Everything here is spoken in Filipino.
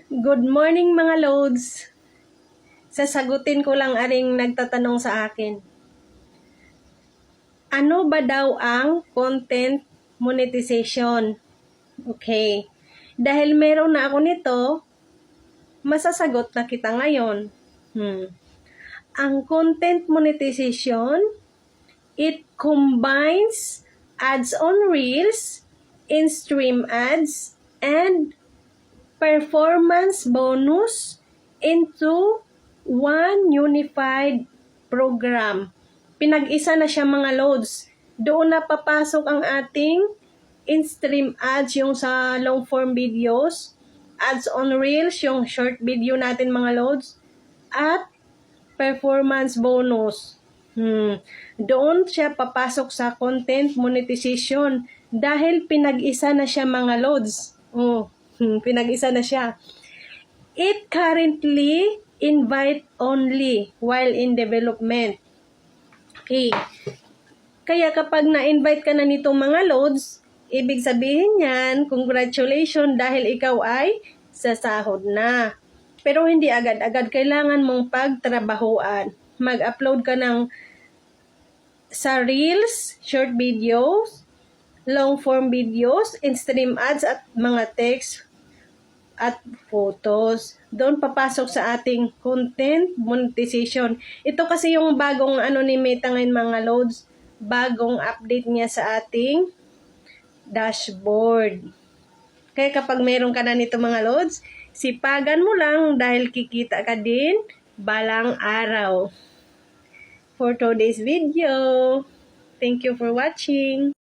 Good morning mga loads. Sasagutin ko lang aring nagtatanong sa akin. Ano ba daw ang content monetization? Okay. Dahil meron na ako nito, masasagot na kita ngayon. Ang content monetization, it combines ads on Reels, in-stream ads, and performance bonus into one unified program. Pinag-isa na siya mga loads. Doon na papasok ang ating in-stream ads, yung sa long form videos, ads on Reels, yung short video natin mga loads, at performance bonus. Doon siya papasok sa content monetization dahil pinag-isa na siya mga loads. Pinag-isa na siya. It currently invite only while in development. Okay. Kaya kapag na-invite ka na nitong mga loads, ibig sabihin yan, congratulations dahil ikaw ay sasahod na. Pero hindi agad-agad, kailangan mong pagtrabahuan. Mag-upload ka sa Reels, short videos, long form videos, in-stream ads at mga text at photos. Doon papasok sa ating content monetization. Ito kasi yung bagong ni Meta ngayon mga loads, bagong update niya sa ating dashboard. Kaya kapag meron ka na nito mga loads, sipagan mo lang dahil kikita ka din balang araw. For today's video, thank you for watching.